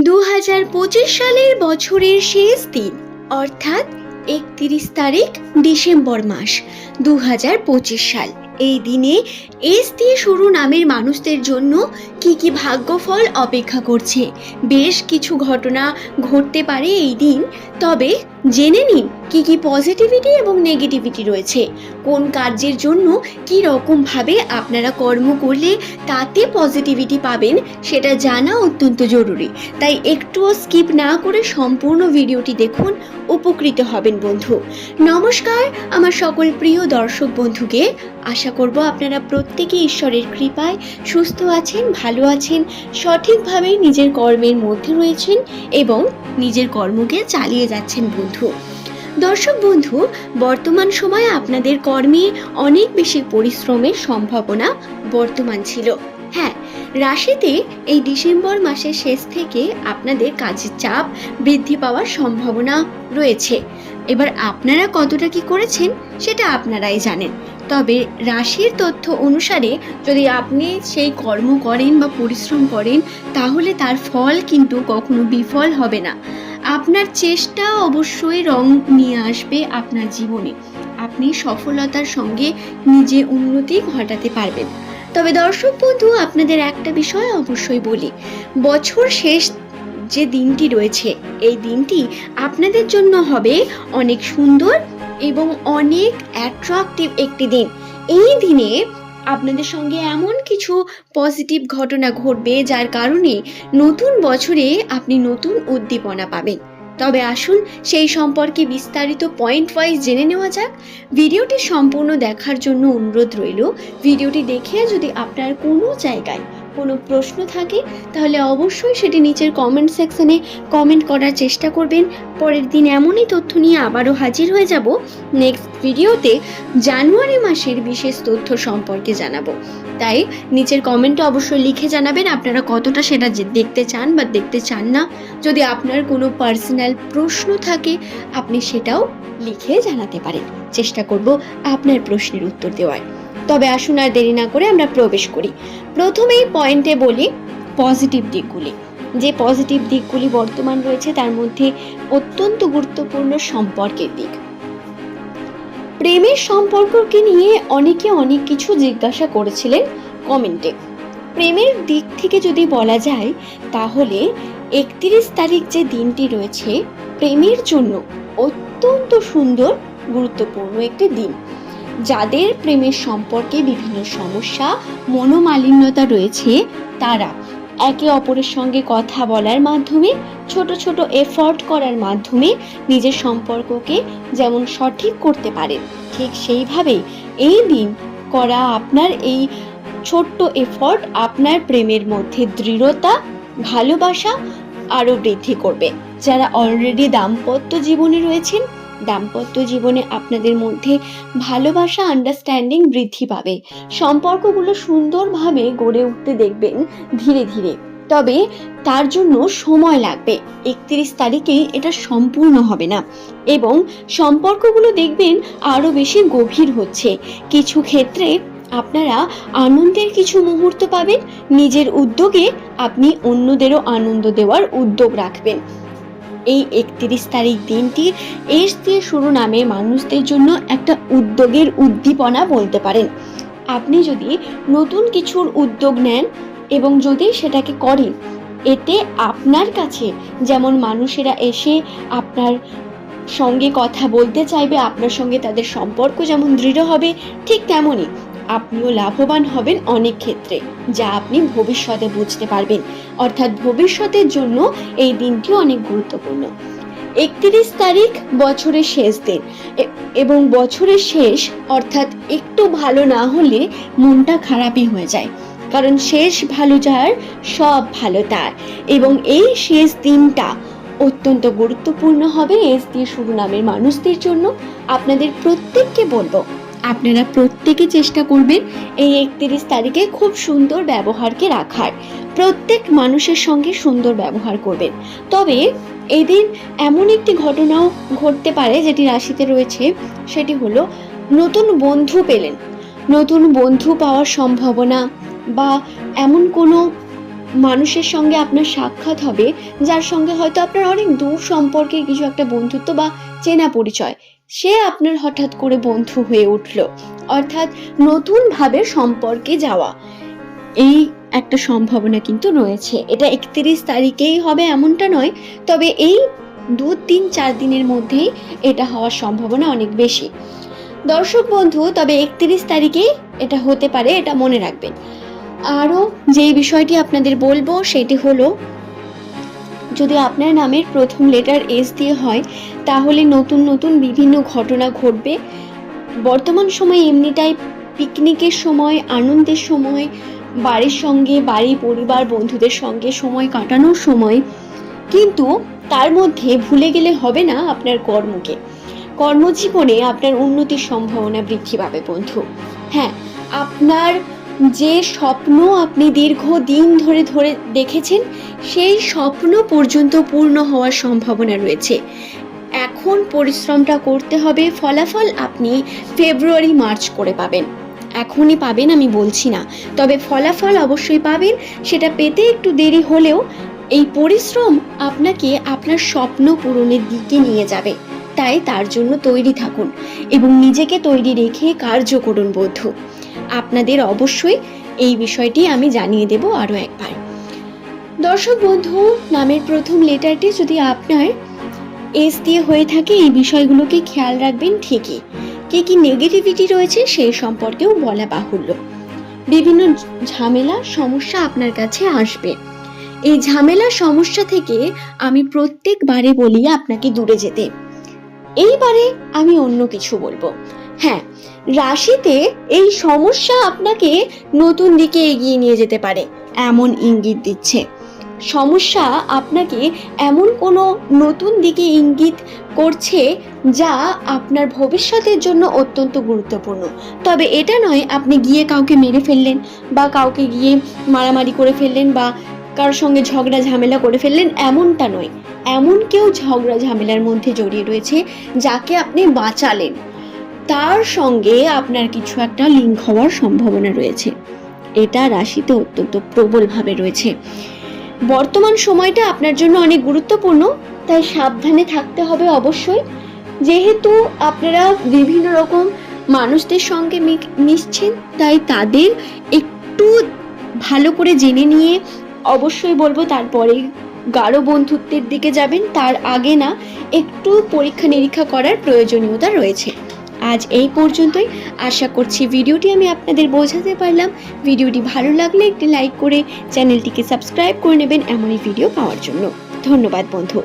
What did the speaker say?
2025 সালের বছরের শেষ দিন অর্থাৎ 31 তারিখ ডিসেম্বর মাস 2025 সাল। এই দিনে এস দিয়ে শুরু নামের মানুষদের জন্য কি ভাগ্যফল অপেক্ষা করছে। বেশ কিছু ঘটনা ঘটতে পারে এই দিন, তবে জেনে নিন কি পজিটিভিটি এবং নেগেটিভিটি রয়েছে। কোন কার্যের জন্য কি রকম ভাবে আপনারা কর্ম করলে তাতে পজিটিভিটি পাবেন সেটা জানা অত্যন্ত জরুরি। তাই একটুও স্কিপ না করে সম্পূর্ণ ভিডিওটি দেখুন, উপকৃত হবেন বন্ধু। নমস্কার আমার সকল প্রিয় দর্শক বন্ধুকে। আশা করব আপনারা প্রত্যেকে ঈশ্বরের কৃপায় সুস্থ আছেন, ভালো আছেন, সঠিকভাবে নিজের কর্মের মধ্যে রয়েছেন এবং নিজের কর্মকে চালিয়ে যাচ্ছেন বন্ধু। দর্শক বন্ধু, বর্তমান সময়ে আপনাদের কর্মে অনেক বেশি পরিশ্রমের সম্ভাবনা বর্তমান ছিল। হ্যাঁ, রাশিতে এই ডিসেম্বর মাসের শেষ থেকে আপনাদের কাজের চাপ বৃদ্ধি পাওয়ার সম্ভাবনা রয়েছে। এবার আপনারা কতটা কি করেছেন সেটা আপনারাই জানেন। তবে রাশির তথ্য অনুসারে যদি আপনি সেই কর্ম করেন বা পরিশ্রম করেন তাহলে তার ফল কিন্তু কখনো বিফল হবে না। আপনার চেষ্টা অবশ্যই রং নিয়ে আসবে আপনার জীবনে। আপনি সফলতার সঙ্গে নিজে উন্নতি ঘটাতে পারবেন। তবে দর্শক বন্ধু, আপনাদের একটা বিষয় অবশ্যই বলি, বছর শেষ যে দিনটি রয়েছে এই দিনটি আপনাদের জন্য হবে অনেক সুন্দর এবং অনেক অ্যাট্রাকটিভ একটি দিন। এই দিনে আপনাদের সঙ্গে এমন কিছু পজিটিভ ঘটনা ঘটবে যার কারণে নতুন বছরে আপনি নতুন উদ্দীপনা পাবেন। তবে আসুন সেই সম্পর্কে বিস্তারিত পয়েন্ট ওয়াইজ জেনে নেওয়া যাক। ভিডিওটি সম্পূর্ণ দেখার জন্য অনুরোধ রইল। ভিডিওটি দেখে যদি আপনার কোনো জায়গায় কোনো প্রশ্ন থাকে তাহলে অবশ্যই সেটি নিচের কমেন্ট সেকশনে কমেন্ট করার চেষ্টা করবেন। পরের দিন এমনই তথ্য নিয়ে আবারও হাজির হয়ে যাব নেক্সট ভিডিওতে। জানুয়ারি মাসের বিশেষ তথ্য সম্পর্কে জানাবো, তাই নিচের কমেন্টে অবশ্যই লিখে জানাবেন আপনারা কতটা সেটা দেখতে চান বা দেখতে চান না। যদি আপনার কোনো পার্সোনাল প্রশ্ন থাকে আপনি সেটাও লিখে জানাতে পারেন, চেষ্টা করব আপনার প্রশ্নের উত্তর দেওয়ার। তবে আসুন আর দেরি না করে আমরা প্রবেশ করি। প্রথমেই পয়েন্টে বলি পজিটিভ দিকগুলি। যে পজিটিভ দিকগুলি বর্তমান রয়েছে তার মধ্যে অত্যন্ত গুরুত্বপূর্ণ সম্পর্কের দিক। প্রেমের সম্পর্ককে নিয়ে অনেকে অনেক কিছু জিজ্ঞাসা করেছিলেন কমেন্টে। প্রেমের দিক থেকে যদি বলা যায় তাহলে 31 তারিখ যে দিনটি রয়েছে প্রেমের জন্য অত্যন্ত সুন্দর গুরুত্বপূর্ণ একটি দিন। যাদের প্রেমের সম্পর্কে বিভিন্ন সমস্যা মনোমালিন্যতা রয়েছে তারা একে অপরের সঙ্গে কথা বলার মাধ্যমে, ছোট ছোট এফর্ট করার মাধ্যমে নিজের সম্পর্ককে যেমন সঠিক করতে পারেন, ঠিক সেইভাবে এই দিন করা আপনার এই ছোট্ট এফর্ট আপনার প্রেমের মধ্যে দৃঢ়তা, ভালোবাসা আরও বৃদ্ধি করবে। যারা অলরেডি দাম্পত্য জীবনে রয়েছেন, দাম্পত্য জীবনে আপনাদের মধ্যে ভালোবাসা, আন্ডারস্ট্যান্ডিং বৃদ্ধি পাবে। সম্পর্কগুলো সুন্দরভাবে গড়ে উঠতে দেখবেন ধীরে ধীরে। তবে তার জন্য সময় লাগবে। 31 তারিখেই এটা সম্পূর্ণ হবে না এবং সম্পর্কগুলো দেখবেন আরও বেশি গভীর হচ্ছে। কিছু ক্ষেত্রে আপনারা আনন্দের কিছু মুহূর্ত পাবেন। নিজের উদ্যোগে আপনি অন্যদেরও আনন্দ দেওয়ার উদ্যোগ রাখবেন। এই 31 তারিখ দিনটি এস দিয়ে শুরু নামে মানুষদের জন্য একটা উদ্যোগের উদ্দীপনা বলতে পারেন। আপনি যদি নতুন কিছুর উদ্যোগ নেন এবং যদি সেটাকে করেন, এতে আপনার কাছে যেমন মানুষেরা এসে আপনার সঙ্গে কথা বলতে চাইবে, আপনার সঙ্গে তাদের সম্পর্ক যেমন দৃঢ় হবে, ঠিক তেমনই আপনিও লাভবান হবেন অনেক ক্ষেত্রে, যা আপনি ভবিষ্যতে বুঝতে পারবেন। অর্থাৎ ভবিষ্যতের জন্য এই দিনটি অনেক গুরুত্বপূর্ণ। 31 তারিখ বছরের শেষ দিন এবং বছরের শেষ অর্থাৎ একটু ভালো না হলে মনটা খারাপই হয়ে যায়, কারণ শেষ ভালো যার সব ভালো তার। এবং এই শেষ দিনটা অত্যন্ত গুরুত্বপূর্ণ হবে এস দিয়ে শুরু নামের মানুষদের জন্য। আপনাদের প্রত্যেককে বলবো আপনারা প্রত্যেকে চেষ্টা করবেন এই 31 তারিখে খুব সুন্দর ব্যবহারকে রাখার। প্রত্যেক মানুষের সঙ্গে সুন্দর ব্যবহার করবেন। তবে এই দিন এমন একটি ঘটনাও ঘটতে পারে যেটি রাশিতে রয়েছে, সেটি হলো নতুন বন্ধু পেলেন। নতুন বন্ধু পাওয়ার সম্ভাবনা বা এমন কোনো মানুষের সঙ্গে আপনার সাক্ষাৎ হবে, যার সঙ্গে হয়তো আপনার অনেক দূর সম্পর্কের কিছু একটা বন্ধুত্ব বা চেনা পরিচয়, সে আপনার হঠাৎ করে বন্ধু হয়ে উঠল, অর্থাৎ নতুনভাবে সম্পর্কে যাওয়া, এই একটা সম্ভাবনা কিন্তু রয়েছে। এটা 31 তারিখেই হবে এমনটা নয়, তবে এই 2-3-4 দিনের মধ্যেই এটা হওয়ার সম্ভাবনা অনেক বেশি। দর্শক বন্ধু, তবে 31 তারিখেই এটা হতে পারে, এটা মনে রাখবেন। আরও যেই বিষয়টি আপনাদের বলবো সেটি হলো, যদি আপনার নামের প্রথম লেটার এস দিয়ে হয় তাহলে নতুন নতুন বিভিন্ন ঘটনা ঘটবে। বর্তমান সময় এমনিটাই পিকনিকের সময়, আনন্দের সময়, বাড়ির সঙ্গে, বাড়ি পরিবার বন্ধুদের সঙ্গে সময় কাটানোর সময়, কিন্তু তার মধ্যে ভুলে গেলে হবে না আপনার কর্মকে। কর্মজীবনে আপনার উন্নতির সম্ভাবনা বৃদ্ধি পাবে বন্ধু। হ্যাঁ, আপনার যে স্বপ্ন আপনি দীর্ঘদিন ধরে দেখেছেন, সেই স্বপ্ন পর্যন্ত পূর্ণ হওয়ার সম্ভাবনা রয়েছে। এখন পরিশ্রমটা করতে হবে, ফলাফল আপনি ফেব্রুয়ারি-মার্চ করে পাবেন। এখনই পাবেন আমি বলছি না, তবে ফলাফল অবশ্যই পাবেন। সেটা পেতে একটু দেরি হলেও এই পরিশ্রম আপনাকে আপনার স্বপ্ন পূরণের দিকে নিয়ে যাবে। তাই তার জন্য তৈরি থাকুন এবং নিজেকে তৈরি রেখে কার্য করুন বন্ধু। আপনাদের অবশ্যই এই বিষয়টি আমি জানিয়ে দেব আরও একবার। দর্শক বন্ধু, নামের প্রথম লেটারটি যদি আপনার এস দিয়ে হয়ে থাকে, এই বিষয়গুলোকে খেয়াল রাখবেন ঠিকই। কি নেগেটিভিটি রয়েছে সেই সম্পর্কেও বলা বাহুল্য। বিভিন্ন ঝামেলা সমস্যা আপনার কাছে আসবে। এই ঝামেলা সমস্যা থেকে আমি প্রত্যেকবারে বলি আপনাকে দূরে যেতে। এইবারে আমি অন্য কিছু বলবো। হ্যাঁ, রাশিতে এই সমস্যা আপনাকে নতুন দিকে এগিয়ে নিয়ে যেতে পারে এমন ইঙ্গিত দিচ্ছে। সমস্যা আপনাকে এমন কোনো নতুন দিকে ইঙ্গিত করছে যা আপনার ভবিষ্যতের জন্য অত্যন্ত গুরুত্বপূর্ণ। তবে এটা নয় আপনি গিয়ে কাউকে মেরে ফেললেন, বা কাউকে গিয়ে মারামারি করে ফেললেন, বা কারোর সঙ্গে ঝগড়া ঝামেলা করে ফেললেন, এমনটা নয়। এমন কেউ ঝগড়া ঝামেলার মধ্যে জড়িয়ে রয়েছে যাকে আপনি বাঁচালেন, তার সঙ্গে আপনার কিছু একটা লিঙ্ক হওয়ার সম্ভাবনা রয়েছে। এটা রাশিতে অত্যন্ত প্রবলভাবে রয়েছে। বর্তমান সময়টা আপনার জন্য অনেক গুরুত্বপূর্ণ, তাই সাবধানে থাকতে হবে অবশ্যই। যেহেতু আপনারা বিভিন্ন রকম মানুষদের সঙ্গে মিশছেন, তাই তাদের একটু ভালো করে জেনে নিয়ে অবশ্যই বলবো তারপরে গাঢ় বন্ধুত্বের দিকে যাবেন। তার আগে না, একটু পরীক্ষা নিরীক্ষা করার প্রয়োজনীয়তা রয়েছে। আজ এই পর্যন্তই। আশা করছি ভিডিওটি আমি আপনাদের বোঝাতে পারলাম। ভিডিওটি ভালো লাগলে একটি লাইক করে চ্যানেলটিকে সাবস্ক্রাইব করে নেবেন এমনই ভিডিও পাওয়ার জন্য। ধন্যবাদ বন্ধু।